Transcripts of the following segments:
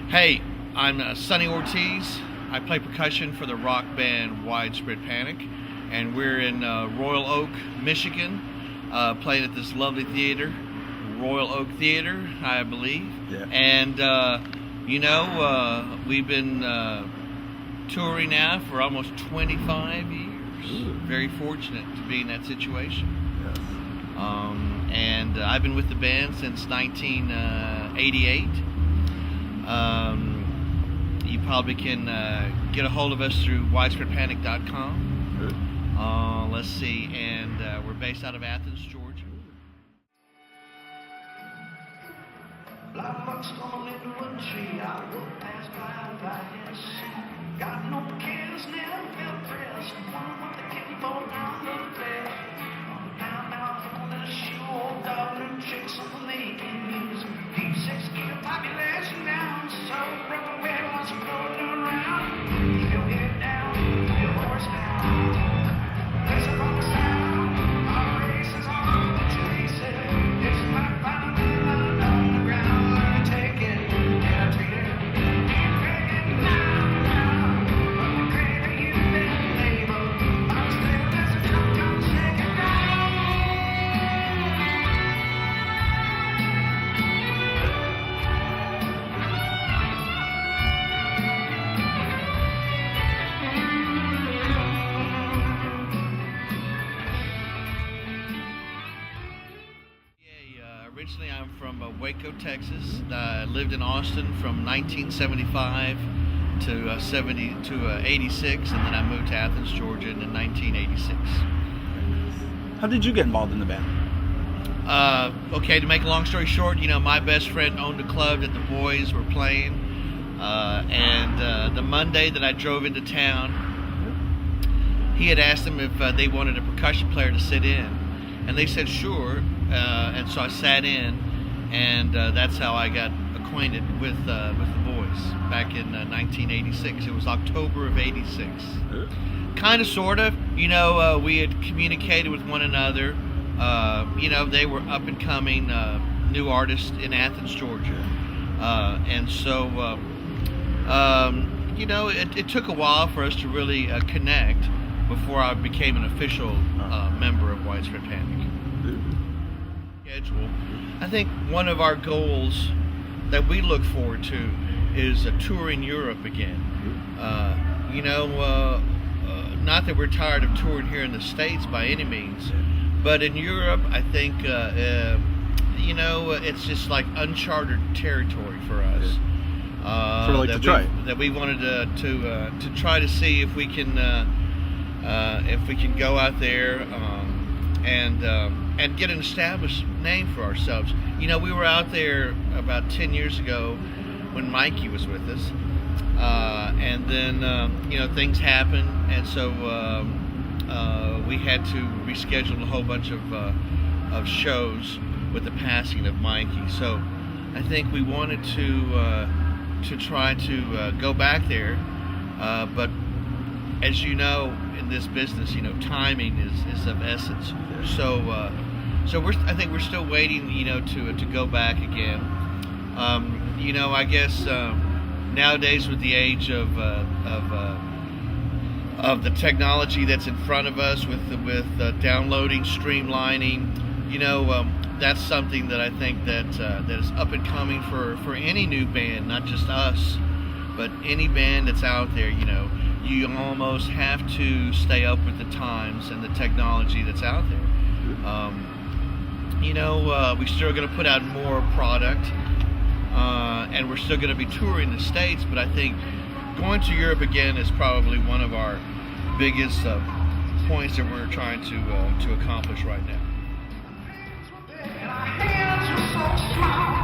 Hey, I'm Sonny Ortiz. I play percussion for the rock band Widespread Panic, and we're in Royal Oak, Michigan, playing at this lovely theater, Royal Oak Theater, I believe. Yeah. And we've been touring now for almost 25 years. Ooh. Very fortunate to be in that situation. Yes. And I've been with the band since 1988. You probably can get a hold of us through widespreadpanic.com. Good. Let's see, and we're based out of Athens, Georgia. Black bucks gone into a tree. I look past my eyes. Got no cares, never felt pressed. One with the kid fall down the bed. Down now, on the shoe, dog, new tricks on the knees. Deep 6 kilo population down. So broken away, once I'm floating around. Keep your head down, keep your horse down. There's a wrong sound. Our race is on the chases. It's my final on the ground. Take it, yeah, take it. Break it down, down. But we're greater you than label. I'm still as a come shake it down. Originally, I'm from Waco, Texas. I lived in Austin from 1975 to 86, and then I moved to Athens, Georgia in 1986. How did you get involved in the band? Okay, to make a long story short, my best friend owned a club that the boys were playing, and the Monday that I drove into town, he had asked them if they wanted a percussion player to sit in, and they said sure. And so I sat in, and that's how I got acquainted with the boys back in 1986. It was October of '86. Kind of, sort of. We had communicated with one another. They were up and coming new artists in Athens, Georgia, and so it took a while for us to really connect before I became an official member of Widespread Panic. Schedule. I think one of our goals that we look forward to is touring Europe again. Not that we're tired of touring here in the States by any means, but in Europe, I think it's just like uncharted territory for us. That we wanted to try to see if we can go out there and get an established name for ourselves. We were out there about 10 years ago when Mikey was with us, and then things happened, and so we had to reschedule a whole bunch of shows with the passing of Mikey. So I think we wanted to try to go back there, but as you know, in this business, timing is of essence. So I think we're still waiting, to go back again. I guess nowadays with the age of the technology that's in front of us, with downloading, streamlining, that's something that I think that is up and coming for any new band, not just us, but any band that's out there. You almost have to stay up with the times and the technology that's out there. We're still going to put out more product, and we're still going to be touring the States, but I think going to Europe again is probably one of our biggest points that we're trying to accomplish right now. Our hands were so small.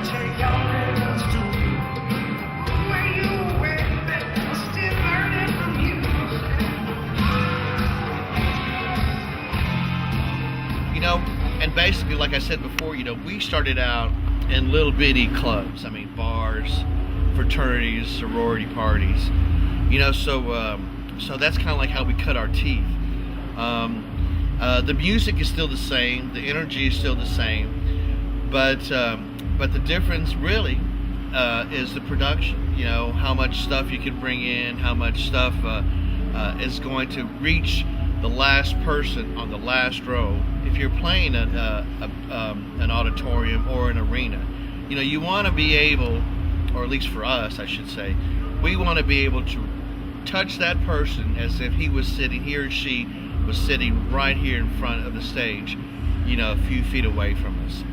Take like I said before, we started out in little bitty clubs. I mean, bars, fraternities, sorority parties. So that's kind of like how we cut our teeth. The music is still the same, the energy is still the same, but the difference really is the production. How much stuff you can bring in, how much stuff is going to reach the last person on the last row. If you're playing an auditorium or an arena, you want to be able, or at least for us, I should say, we want to be able to touch that person as if he or she was sitting right here in front of the stage, a few feet away from us.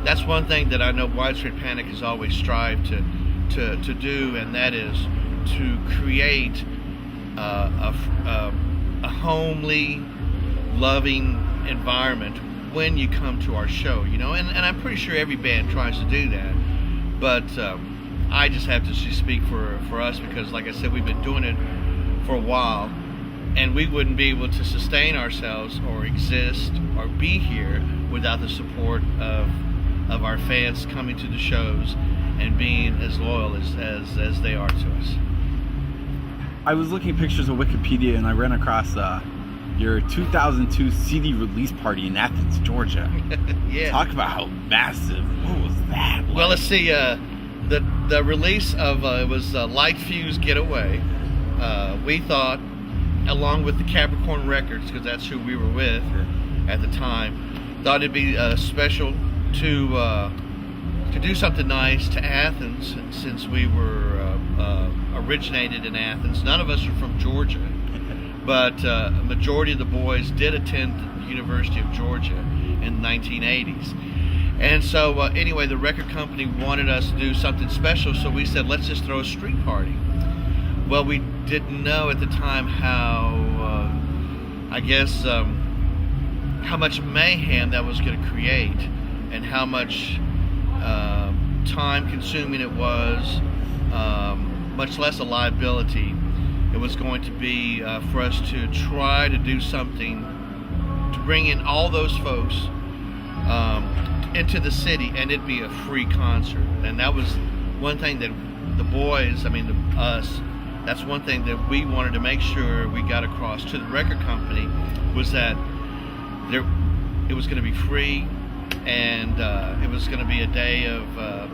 That's one thing that I know Widespread Panic has always strived to do, and that is to create a homely, loving environment when you come to our show, and I'm pretty sure every band tries to do that, but I just have to speak for us, because like I said, we've been doing it for a while, and we wouldn't be able to sustain ourselves or exist or be here without the support of our fans coming to the shows and being as loyal as they are to us. I was looking at pictures of Wikipedia, and I ran across your 2002 CD release party in Athens, Georgia. Yeah. Talk about how massive. What was that like? Well, let's see. The release of it was Light Fuse Getaway. We thought, along with the Capricorn Records, because that's who we were with at the time, thought it'd be special to do something nice to Athens, since we were originated in Athens. None of us are from Georgia, but a majority of the boys did attend the University of Georgia in the 1980s. And so anyway, the record company wanted us to do something special, so we said, let's just throw a street party. Well, we didn't know at the time how much mayhem that was going to create, and how much time consuming it was, much less a liability it was going to be for us to try to do something to bring in all those folks into the city, and it'd be a free concert. And that was one thing that the boys, us, that's one thing that we wanted to make sure we got across to the record company, was that it was going to be free, and it was going to be a day of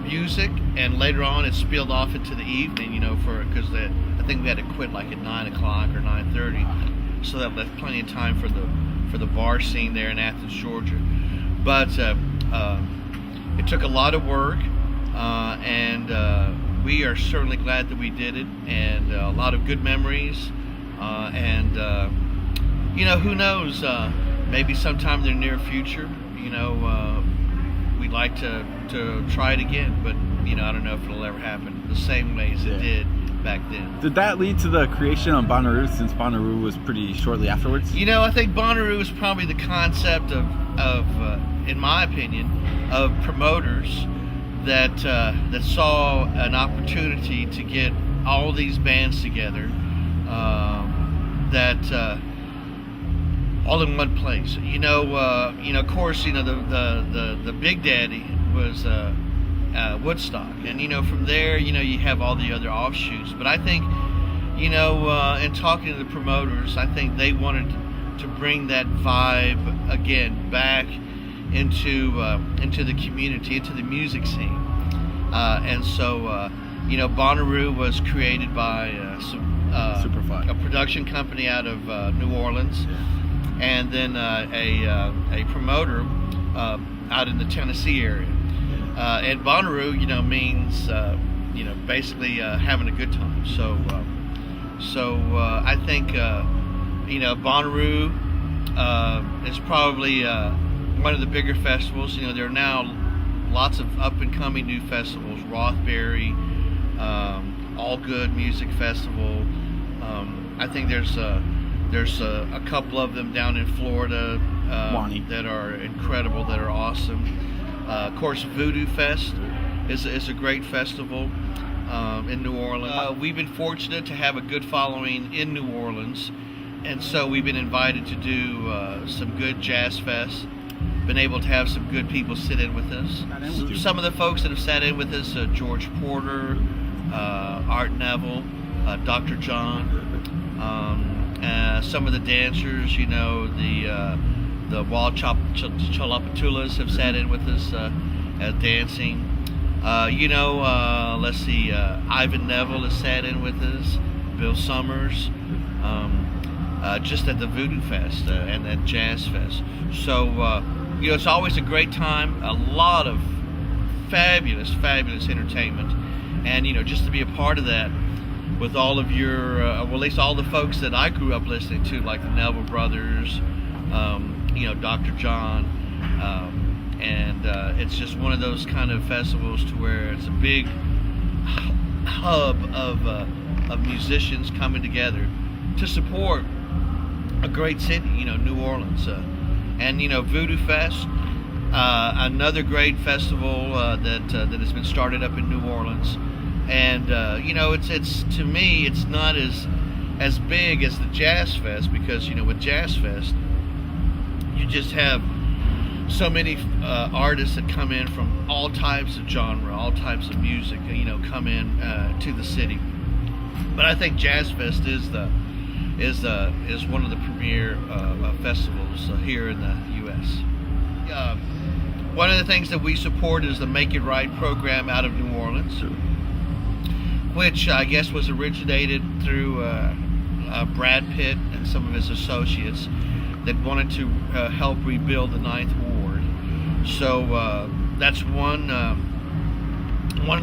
music, and later on it spilled off into the evening, because I think we had to quit like at 9 o'clock or 9:30, so that left plenty of time for the bar scene there in Athens, Georgia. But it took a lot of work, and we are certainly glad that we did it, and a lot of good memories, and who knows, maybe sometime in the near future, we'd like to try it again, but I don't know if it'll ever happen the same way as it did back then. Did that lead to the creation of Bonnaroo, since Bonnaroo was pretty shortly afterwards? I think Bonnaroo is probably the concept of in my opinion, of promoters that saw an opportunity to get all these bands together, all in one place. Of course, the Big Daddy was Woodstock, and from there, you have all the other offshoots. But I think, in talking to the promoters, I think they wanted to bring that vibe again back into the community, into the music scene, and so Bonnaroo was created by a production company out of New Orleans. And then a promoter out in the Tennessee area. And Bonnaroo, means basically having a good time. So I think Bonnaroo is probably one of the bigger festivals. There are now lots of up and coming new festivals. Rothbury, All Good Music Festival. I think there's a couple of them down in Florida that are incredible, that are awesome. Of course, Voodoo Fest is a great festival in New Orleans. We've been fortunate to have a good following in New Orleans, and so we've been invited to do some good jazz fest been able to have some good people sit in with us. Sat in with you. Some of the folks that have sat in with us, George Porter, Art Neville, Dr. John, some of the dancers, the Wall Chalapatulas have sat in with us dancing. Let's see, Ivan Neville has sat in with us, Bill Summers, just at the Voodoo Fest and at Jazz Fest. So, it's always a great time, a lot of fabulous entertainment. And, just to be a part of that with all of your, at least all the folks that I grew up listening to, like the Neville Brothers, Dr. John, and it's just one of those kind of festivals to where it's a big hub of musicians coming together to support a great city, New Orleans, and Voodoo Fest, another great festival that has been started up in New Orleans, and it's to me it's not as big as the Jazz Fest, because with Jazz Fest you just have so many artists that come in from all types of genre, all types of music, come in to the city. But I think Jazz Fest is one of the premier festivals here in the U.S. One of the things that we support is the Make It Right program out of New Orleans, which I guess was originated through Brad Pitt and some of his associates that wanted to help rebuild the Ninth Ward. So that's one of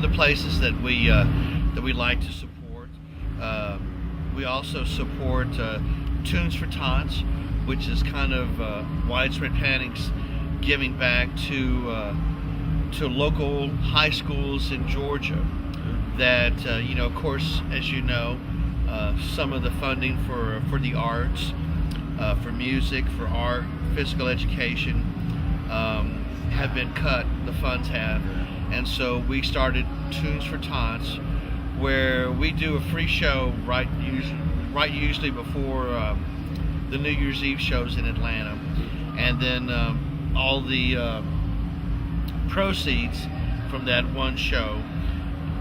the places that we like to support. We also support Tunes for Tots, which is kind of Widespread Panic's giving back to local high schools in Georgia. That of course, as you know, some of the funding for the arts, for music, for art, physical education, have been cut. The funds have, and so we started Tunes for Tots, where we do a free show right usually before the New Year's Eve shows in Atlanta, and then all the proceeds from that one show,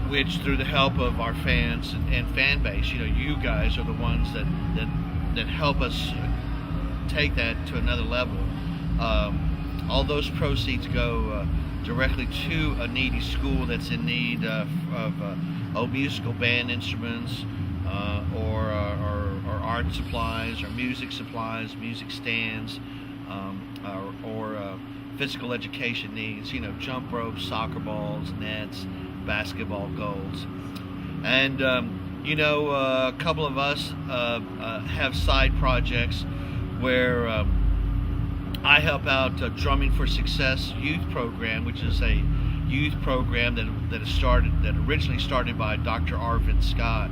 which through the help of our fans and fan base, you guys are the ones that help us take that to another level. All those proceeds go directly to a needy school that's in need of musical band instruments, or art supplies, or music supplies, music stands, or physical education needs. Jump ropes, soccer balls, nets, basketball goals. And a couple of us have side projects where I help out Drumming for Success youth program, which is a youth program that originally started by Dr. Arvin Scott,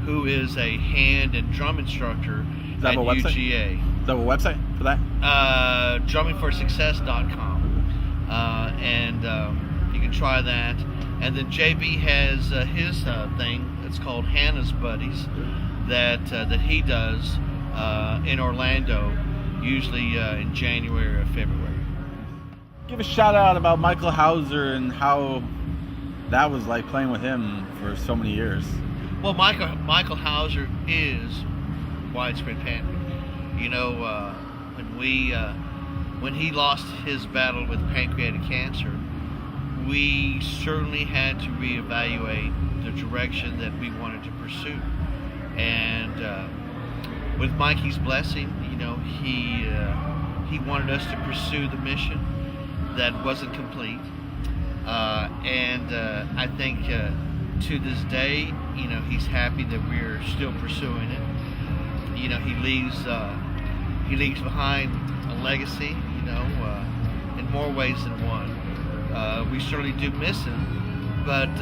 who is a hand and drum instructor at UGA. Is that a website for that? drummingforsuccess.com, and you can try that. And then JB has his thing. It's called Hannah's Buddies, that he does in Orlando, usually in January or February. Give a shout out about Michael Hauser and how that was like playing with him for so many years. Well, Michael Hauser is Widespread Panic. When he lost his battle with pancreatic cancer, we certainly had to reevaluate the direction that we wanted to pursue. And with Mikey's blessing, he wanted us to pursue the mission that wasn't complete. And I think to this day, he's happy that we're still pursuing it. He leaves behind a legacy, in more ways than one. We certainly do miss him, but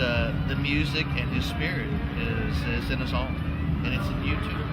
the music and his spirit is in us all, and it's in you too.